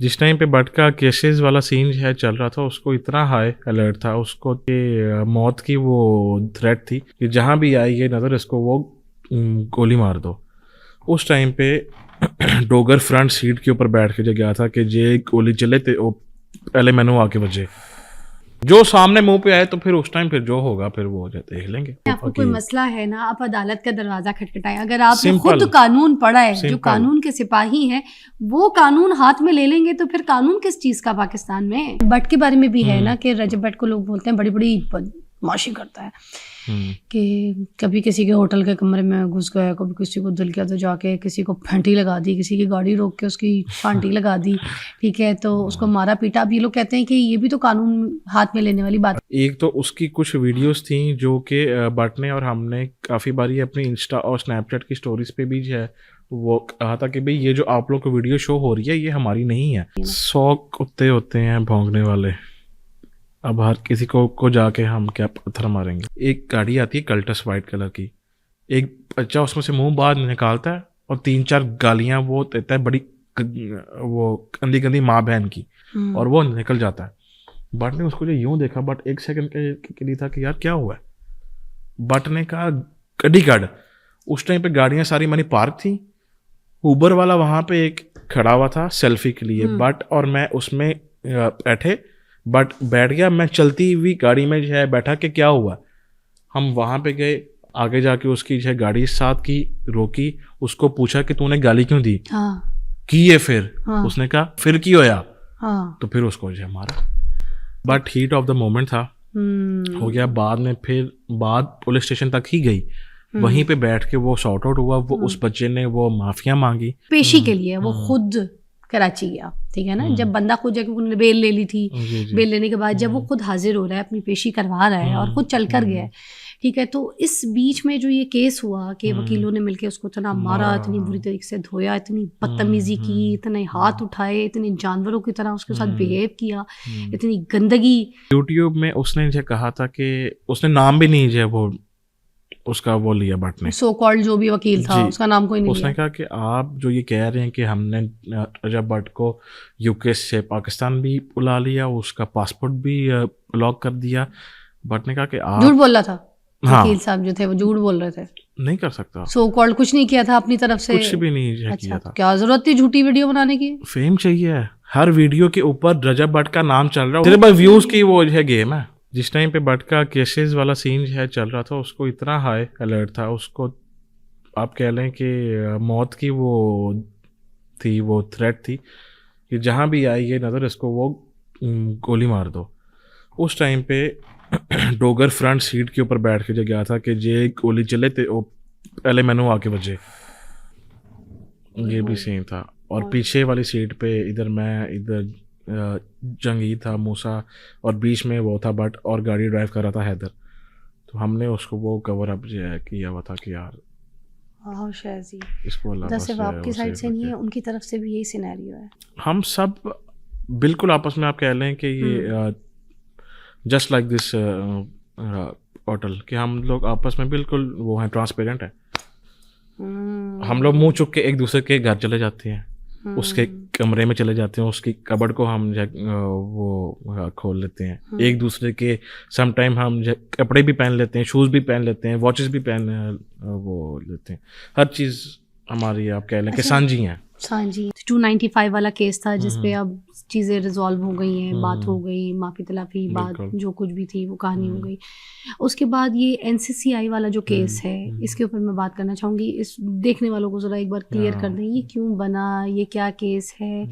जिस टाइम पे बट का केसेस वाला सीन है चल रहा था, उसको इतना हाई अलर्ट था उसको कि मौत की वो थ्रेट थी कि जहाँ भी आई ये नज़र इसको वो गोली मार दो। उस टाइम पे डोगर फ्रंट सीट के ऊपर बैठ के जो गया था कि जे गोली चले तो वो पहले मैनू आके बजे, जो सामने मुंह पे आए तो फिर उस टाइम फिर जो होगा फिर वो देख लेंगे। आपको कोई मसला है ना, आप अदालत का दरवाजा खटखटाएं। अगर आपने Simple. खुद कानून पढ़ा है, जो Simple. कानून के सिपाही हैं वो कानून हाथ में ले लेंगे तो फिर कानून किस चीज का पाकिस्तान में। बट के बारे में भी है ना कि रजब बट को लोग बोलते हैं बड़ी बड़ी बदमाशी करता है कि कभी किसी के होटल के कमरे में घुस गया, कभी किसी को दिल किया तो जाके किसी को फंटी लगा दी, किसी की गाड़ी रोक के उसकी फांटी लगा दी, ठीक है, तो उसको मारा पीटा। अब ये लोग कहते हैं कि ये भी तो कानून हाथ में लेने वाली बात। एक तो उसकी कुछ वीडियोस थी जो कि बट ने और हमने काफ़ी बारी अपनी इंस्टा और स्नैपचैट की स्टोरीज पे भी जो है वो कहा था कि भाई ये जो आप लोग को वीडियो शो हो रही है ये हमारी नहीं है। 100 कुत्ते होते हैं भौंकने वाले, अब हर किसी को जाके हम क्या पत्थर मारेंगे। एक गाड़ी आती है कल्टस वाइट कलर की, एक बच्चा उसमें से मुंह बाहर निकालता है और 3-4 गालियां वो देता है बड़ी वो गंदी गंदी माँ बहन की, और वो निकल जाता है। बट ने उसको जो यूं देखा, बट एक सेकंड के लिए था कि यार क्या हुआ है। बट ने कहा गड्डी काट। उस टाइम पे गाड़ियां सारी मैंने पार्क थी, उबर वाला वहां पे एक खड़ा हुआ था सेल्फी के लिए, बट और मैं उसमें बैठे, बट बैठ गया, मैं चलती हुई गाड़ी में जो है बैठा कि क्या हुआ। हम वहां पे गए, आगे जाके उसकी जो है गाड़ी साथ की रोकी, उसको पूछा कि तूने गाली क्यों दी। की है फिर उसने कहा फिर की होया, तो फिर उसको जो है मारा। But heat of the moment था, हो गया। बाद में फिर बात पुलिस स्टेशन तक ही गई, वहीं पे बैठ के वो सॉर्ट आउट हुआ। वो उस बच्चे ने वो माफिया मांगी पेशी के लिए, वो खुद कराची गया, ठीक है ना। जब बंदा खुद जाके उन्होंने बेल ले ली थी, बेल लेने के बाद जब वो खुद हाजिर हो रहा है, अपनी पेशी करवा रहा है और खुद चल कर गया है, ठीक है। तो इस बीच में जो ये केस हुआ कि वकीलों ने मिलके उसको इतना मारा, इतनी बुरी तरीके से धोया, इतनी बदतमीजी की, इतने हाथ उठाए, इतने जानवरों की तरह उसके साथ बिहेव किया, इतनी गंदगी। यूट्यूब में उसने जो कहा था कि उसने नाम भी नहीं जो वो उसका वो लिया, बट ने सो कॉल्ड जो भी वकील था उसका नाम कोई नहीं उसने कहा कि आप जो ये कह रहे हैं कि हमने रजब बट को यूके से पाकिस्तान भी बुला लिया, उसका पासपोर्ट भी ब्लॉक कर दिया। बट ने कहा कि आप झूठ बोल रहा था। वकील साहब जो थे वो झूठ बोल रहे थे, नहीं कर सकता। सो कॉल्ड कुछ नहीं किया था अपनी तरफ से, कुछ भी नहीं किया था। तो क्या जरूरत थी झूठी वीडियो बनाने की। फेम चाहिए, हर वीडियो के ऊपर रजब बट का नाम चल रहा है, सिर्फ व्यूज की वो है गेम है। जिस टाइम पे बट का केसेस वाला सीन है चल रहा था, उसको इतना हाई अलर्ट था, उसको आप कह लें कि मौत की वो थी, वो थ्रेट थी कि जहाँ भी आई ये नज़र इसको वो गोली मार दो। उस टाइम पे डोगर फ्रंट सीट के ऊपर बैठ के जो गया था कि जे गोली चले तो वो पहले मैनू आके बजे, ये भी सीन था। और पीछे वाली सीट पे इधर मैं, इधर जंगीर था, मूसा, और बीच में वो था बट, और गाड़ी ड्राइव कर रहा था हैदर। तो हमने उसको वो कवर अप जो है किया हुआ था कि यार इसको अल्लाह सिर्फ आपकी साइड से नहीं है, उनकी तरफ से भी यही सिनेरियो है। हम सब बिल्कुल आपस में आप कह लें कि ये जस्ट लाइक दिस होटल कि हम लोग आपस में बिल्कुल वो है, ट्रांसपेरेंट है। हम लोग मुंह चुक के एक दूसरे के घर चले जाते हैं, उसके कमरे में चले जाते हैं, उसकी कबर्ड को हम वो खोल लेते हैं, एक दूसरे के सम टाइम हम कपड़े भी पहन लेते हैं, शूज़ भी पहन लेते हैं, वॉचेस भी पहन वो लेते हैं, हर चीज़ हमारी आप कह लें कि सांझी हैं। सांझी 295 वाला केस था जिसपे अब चीज़ें रिजॉल्व हो गई हैं, बात हो गई, माफ़ी तलाफी, बात जो कुछ भी थी वो कहानी हो गई। उसके बाद ये NCCI वाला जो केस है, इसके ऊपर मैं बात करना चाहूँगी। इस देखने वालों को ज़रा एक बार क्लियर कर दें, ये क्यों बना, ये क्या केस है।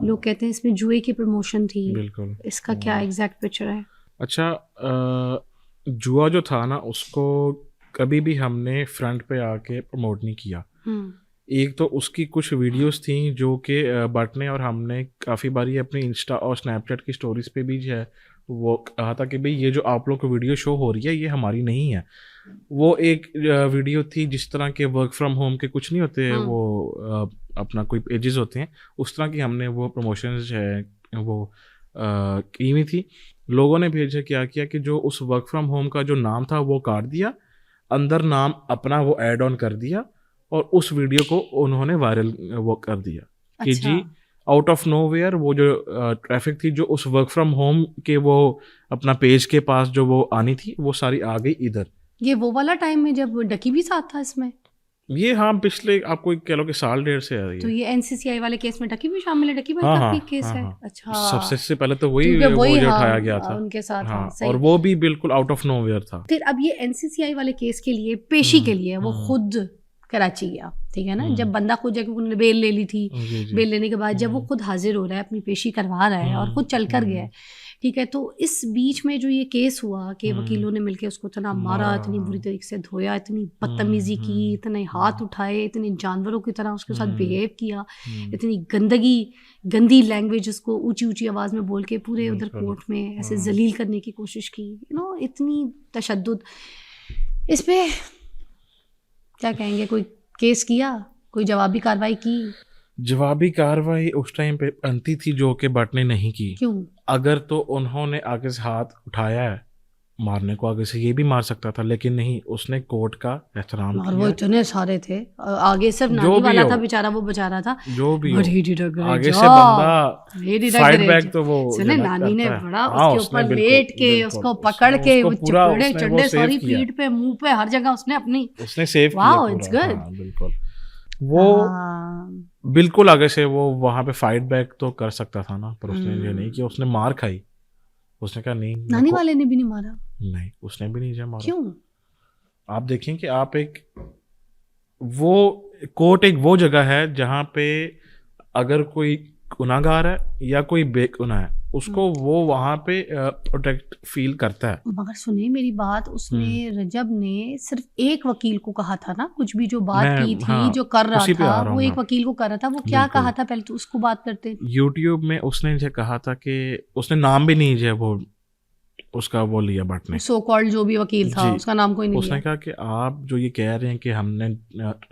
लोग कहते हैं इसमें जुए की प्रमोशन थी, इसका क्या एग्जैक्ट पिक्चर है। अच्छा, जुआ जो था ना उसको कभी भी हमने फ्रंट पे आके प्रमोट नहीं किया। एक तो उसकी कुछ वीडियोस थी जो कि बट ने और हमने काफ़ी बारी अपनी इंस्टा और स्नैपचैट की स्टोरीज पे भी जो है वो कहा था कि भाई ये जो आप लोग को वीडियो शो हो रही है ये हमारी नहीं है। वो एक वीडियो थी जिस तरह के वर्क फ्रॉम होम के कुछ नहीं होते, वो अपना कोई पेजेस होते हैं, उस तरह की हमने वो प्रमोशंस जो है वो की हुई थी। लोगों ने भेजा क्या किया कि जो उस वर्क फ्रॉम होम का जो नाम था वो काट दिया, अंदर नाम अपना वो ऐड ऑन कर दिया और उस वीडियो को उन्होंने वायरल वो कर दिया कि जी आउट ऑफ नोवेयर वो जो ट्रैफिक थी जो उस वर्क फ्रॉम होम के वो अपना पेज के पास जो वो आनी थी वो सारी आ गई इधर। ये वो वाला टाइम में जब डकी भी साथ था इसमें? ये हाँ पिछले आपको कह लो कि साल डेढ़ से आ रही तो है। ये एनसीसीआई वाले केस में डकी भी शामिल है? डकी भाई हाँ का हाँ भी केस हाँ है? हाँ। अच्छा, सबसे पहले तो वही क्योंकि वो जो हाँ, उठाया गया था उनके साथ हाँ, सही। और वो भी बिल्कुल आउट ऑफ नोवेयर था। फिर अब ये एनसीसीआई वाले केस के लिए पेशी के लिए वो खुद कराची गया, ठीक है ना, जब बंदा खुद जाके उन्होंने बेल ले ली थी, जी, जी। बेल लेने के बाद जब वो खुद हाजिर हो रहा है, अपनी पेशी करवा रहा है और खुद चल कर गया है, ठीक है, तो इस बीच में जो ये केस हुआ कि वकीलों ने मिलके उसको इतना मारा, इतनी बुरी तरीके से धोया, इतनी बदतमीजी की, इतने हाथ उठाए, इतने जानवरों की तरह उसके साथ बिहेव किया, इतनी गंदी लैंग्वेज उसको ऊंची ऊंची आवाज में बोल के पूरे उधर कोर्ट में ऐसे जलील करने की कोशिश की, यू नो, इतनी तशद्दुद। इस पे क्या कहेंगे? कोई केस किया, कोई जवाबी कार्रवाई की? जवाबी कार्रवाई उस टाइम पे बनती थी जो कि बट ने नहीं की। क्यों? अगर तो उन्होंने आगे से हाथ उठाया है मारने को, आगे से ये भी मार सकता था, लेकिन नहीं, उसने कोर्ट का एहतराम और किया। वो इतने सारे थे, आगे सिर्फ जो नानी भी वाला हो, था बेचारा, वो बचा रहा था, जो भी But हो, he did a great आगे से job. बंदा He did a fight great back job. तो वो सुने जनक नानी ने करता है। बड़ा हाँ, उसके उसने ऊपर बिल्कुल, लेट के बिल्कुल, उसको पकड़ उसने के उसको वो पूरा चपड़े उसने वो चड्डे सेव सारी किया। पीठ पे, मुंह पे, हर जगह उसने अपनी, उसने सेव किया वाओ, पूरा। It's good. हाँ, बिल्कुल। वो हाँ, बिल्कुल आगे से वो वहां पे फाइट बैक तो कर सकता था ना, पर उसने ये नहीं किया। उसने मार खाई, उसने कहा नहीं नानी वाले ने भी नहीं मारा? नहीं, उसने भी नहीं मारा। क्यों? आप देखें कि आप वो कोर्ट एक वो जगह है जहाँ पे अगर कोई गुनाहगार है या कोई बेगुनाह है उसको वो वहाँ पे प्रोटेक्ट फील करता है। मगर सुनिए मेरी बात, उसने रजब ने सिर्फ एक वकील को कहा था ना, कुछ भी जो बात मैं- की थी, हाँ, जो कर रहा उसी पे था आ रहा वो हूँ एक मैं। वकील को कर रहा था। वो क्या बिल्कुल। कहा था पहले तो उसको बात करते हैं। यूट्यूब में उसने जो कहा था कि उसने नाम भी नहीं जो वो उसका वो लिया बट ने, सो कॉल्ड जो भी वकील था जी, उसका नाम कोई नहीं उसने लिया। कहा कि आप जो ये कह रहे हैं कि हमने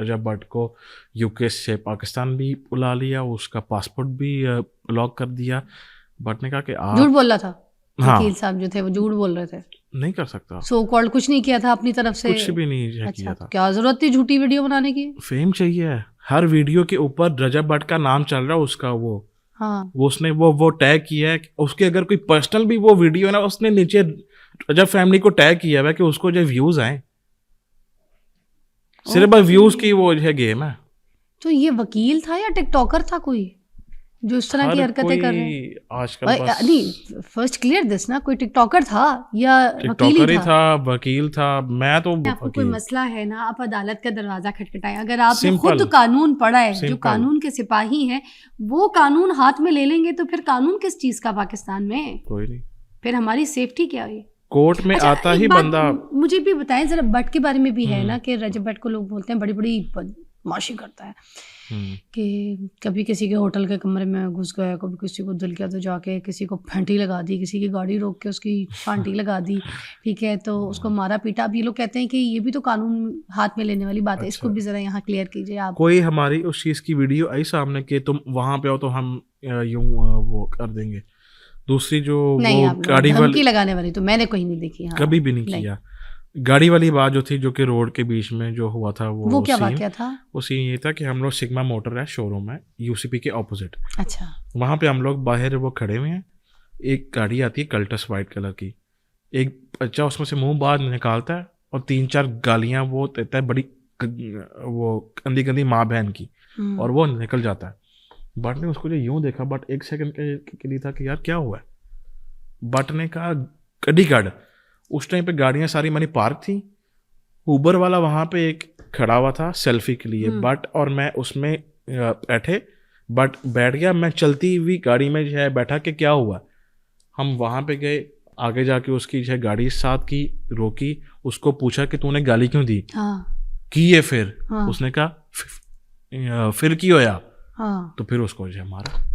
रजब भट्ट को यूके से पाकिस्तान भी बुला लिया, उसका पासपोर्ट भी ब्लॉक कर दिया, बट ने कहा कि आप झूठ बोल रहा था। हाँ, वकील साहब जो थे वो झूठ बोल रहे थे। नहीं कर सकता, सो कॉल्ड कुछ नहीं किया था अपनी तरफ से, कुछ भी नहीं किया अच्छा, था। क्या जरूरत थी झूठी वीडियो बनाने की? फेम चाहिए, हर वीडियो के ऊपर रजब भट्ट का नाम चल रहा है, उसका हाँ, वो उसने वो टैग किया है। उसके अगर कोई पर्सनल भी वो वीडियो है ना, उसने नीचे रजब फैमिली को टैग किया है कि उसको जो व्यूज आए, सिर्फ बस व्यूज की वो है गेम है। तो ये वकील था या टिकटॉकर था कोई जो इस तरह की हर हरकतें कर रहे हैं? कोई आजकल और, बस नहीं, फर्स्ट क्लियर दिस ना, कोई टिकटॉकर था या टिकटॉकर वकील ही था? था, वकील था। मैं तो आपको कोई वकील। मसला है ना, आप अदालत का दरवाजा खटखटाएं। अगर आपने Simple. खुद कानून पढ़ा है, जो Simple. कानून के सिपाही हैं वो कानून हाथ में ले लेंगे तो फिर कानून किस चीज का पाकिस्तान में? कोई नहीं, फिर हमारी सेफ्टी क्या हुई? कोर्ट में अच्छा, आता एक ही बात बंदा। मुझे भी बताएं जरा, बट के बारे में भी है ना कि रजब बट को लोग बोलते हैं बड़ी बड़ी बदमाशी करता है, कि कभी किसी के होटल के कमरे में घुस गया, कभी किसी को दिल किया तो जाके किसी को फंटी लगा दी, किसी की गाड़ी रोक के उसकी फांटी लगा दी, ठीक है, तो उसको मारा पीटा। अब ये लोग कहते हैं कि ये भी तो कानून हाथ में लेने वाली बात है। इसको भी जरा यहाँ क्लियर कीजिए आप। कोई हमारी उस चीज की वीडियो आई सामने कि तुम वहां पे हो तो हम यूं वो कर देंगे। दूसरी जो नहीं, वो आप गाड़ी धमकी वाली लगाने वाली तो मैंने कहीं नहीं देखी। हाँ, कभी भी नहीं किया। गाड़ी वाली बात जो थी, जो कि रोड के बीच में जो हुआ था, वो क्या वाकया था? वो सीन ये था कि हम लोग सिग्मा मोटर है शोरूम है यूसीपी के ऑपोजिट, अच्छा, वहाँ पे हम लोग बाहर वो खड़े हुए हैं। एक गाड़ी आती है कल्टस वाइट कलर की, एक बच्चा उसमें से मुंह बाहर निकालता है और 3-4 गालियाँ वो देता है, बड़ी वो गंदी गंदी माँ बहन की, और वो निकल जाता है। बट ने उसको जो यूं देखा, बट 1 सेकंड के लिए था कि यार क्या हुआ है। बट ने कहा गड्डी काट। उस टाइम पे गाड़ियां सारी हमारी पार्क थी, उबर वाला वहां पे एक खड़ा हुआ था सेल्फी के लिए, बट और मैं उसमें बैठे, बट बैठ गया मैं चलती हुई गाड़ी में जो है बैठा कि क्या हुआ। हम वहां पे गए, आगे जाके उसकी जो है गाड़ी साथ की रोकी, उसको पूछा कि तूने गाली क्यों दी? की है फिर उसने कहा फिर की होया, तो फिर उसको जो है मारा।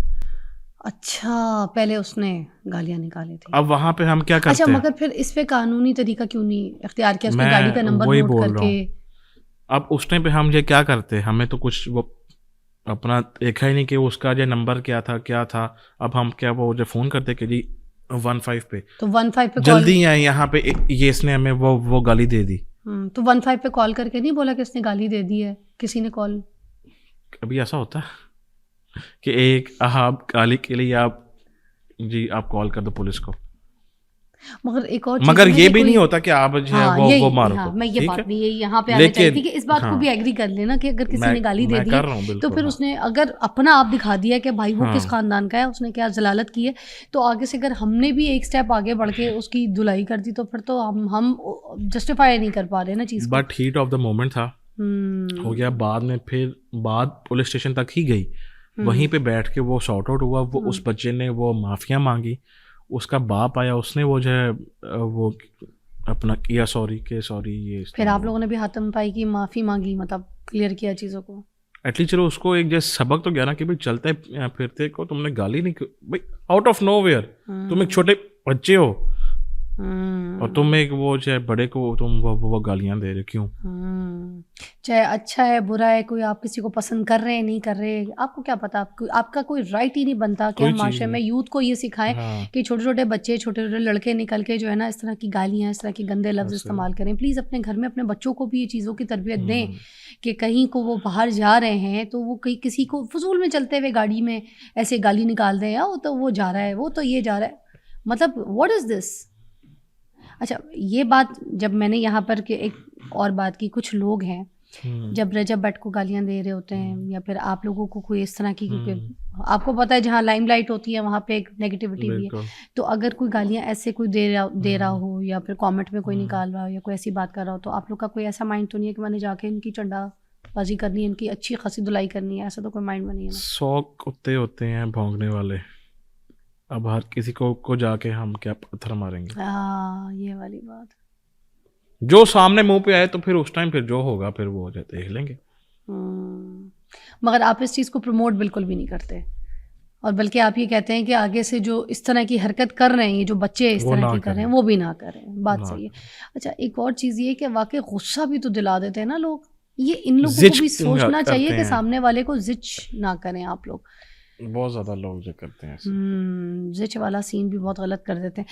अच्छा, पहले उसने गालियां निकाली थी। अब वहां पे हम क्या करते अच्छा, हैं? मगर फिर इस पे कानूनी तरीका क्यों नहीं इख्तियार किया? उसने मैं गाड़ी का नंबर वही नोट बोल रहा करके। अब उस टाइम पे हम ये क्या करते, हमें तो कुछ वो अपना देखा ही नहीं कि उसका जो नंबर क्या था। अब हम क्या वो जो फोन करते कि जी 15 पे, तो 15 पे जल्दी आए यहाँ पे, ये इसने हमें वो गाली दे दी। तो 15 पे कॉल करके नहीं बोला कि इसने गाली दे दी है? किसी ने कॉल? अभी ऐसा होता है? कि एक आप गाली के लिए आप जी आप कॉल कर दो पुलिस को, मगर एक और चीज़ मगर है ना ये कि भी नहीं कोई होता कि आप जो है हाँ वो यही मारो हाँ को, मैं ये ठीक बात है। भी यही यहाँ पे आना चाहती थी कि इस बात को हाँ भी एग्री कर लेना कि अगर किसी ने गाली दे मैं दी कर है रहा हूँ तो बिल्कुल। फिर हाँ उसने अगर अपना आप दिखा दिया कि भाई वो किस हाँ खानदान का है, उसने क्या जलालत की है, तो आगे से अगर हमने भी एक स्टेप आगे बढ़ के उसकी धुलाई कर दी तो फिर तो हम जस्टिफाई नहीं कर पा रहे ना चीज़ को। But heat of the moment था, हो गया। बाद में फिर बात पुलिस स्टेशन तक ही गई, वहीं पे बैठ के वो सॉर्ट आउट हुआ। वो उस बच्चे ने वो माफिया मांगी, उसका बाप आया, उसने वो जो है वो अपना किया सॉरी ये फिर आप लोगों ने भी हाथम पाई की माफ़ी मांगी, मतलब क्लियर किया चीज़ों को। एटलीस्ट चलो उसको एक जैसे सबक तो गया ना कि भाई चलते फिरते को तुमने गाली नहीं भाई, आउट ऑफ नोवेयर तुम एक छोटे बच्चे हो और तुम एक वो चाहे बड़े को तुम वो गालियां दे रहे हो, क्यों? चाहे अच्छा है बुरा है, कोई आप किसी को पसंद कर रहे हैं नहीं कर रहे, आपको क्या पता, आपका कोई राइट ही नहीं बनता कि कोई हम चीज़ माशरे में नहीं। यूथ को ये सिखाएं हाँ कि छोटे छोटे बच्चे छोटे छोटे लड़के निकल के जो है ना इस तरह की गालियां इस तरह के गंदे लफ्ज वैसे इस्तेमाल करें। प्लीज़ अपने घर में अपने बच्चों को भी ये चीज़ों की तरबियत दें हम्म, कि कहीं को वो बाहर जा रहे हैं तो वो कहीं किसी को फजूल में चलते हुए गाड़ी में ऐसे गाली निकाल दें, या वो तो वो जा रहा है, वो तो ये जा रहा है, मतलब व्हाट इज़ दिस। अच्छा ये बात जब मैंने यहाँ पर के एक और बात की, कुछ लोग हैं जब रजब भट्ट को गालियाँ दे रहे होते हैं या फिर आप लोगों को कोई इस तरह की, क्योंकि आपको पता है जहाँ लाइमलाइट होती है वहाँ पे एक नेगेटिविटी भी है, बिल्कुल। तो अगर कोई गालियाँ ऐसे कोई दे रहा हो या फिर कमेंट में कोई निकाल रहा हो या कोई ऐसी बात कर रहा हो, तो आप लोग का कोई ऐसा माइंड तो नहीं है कि मैंने जाके इनकी चंडाबाजी करनी है, इनकी अच्छी खासी धुलाई करनी है, ऐसा तो कोई माइंड में नहीं है ना। 100 कुत्ते होते हैं भौंकने वाले, अब हर किसी को जाके हम क्या पत्थर मारेंगे? हाँ ये वाली बात। जो सामने मुंह पे आए तो फिर उस टाइम फिर जो होगा फिर वो देख लेंगे। मगर आप इस चीज़ को प्रमोट बिल्कुल भी नहीं करते, और बल्कि आप ये कहते हैं कि आगे से जो इस तरह की हरकत कर रहे हैं, ये जो बच्चे इस वो तरह ना की कर रहे हैं करें। वो भी ना करें, बात ना सही है। अच्छा एक और चीज़ ये कि वाकई गुस्सा भी तो दिला देते हैं ना लोग, ये इन लोगों जिच को भी सोचना करते चाहिए कि हैं। सामने वाले को जिच ना करें आप लोग। बहुत ज़्यादा लोग जो करते हैं ऐसे। जिच वाला सीन भी बहुत गलत कर देते हैं।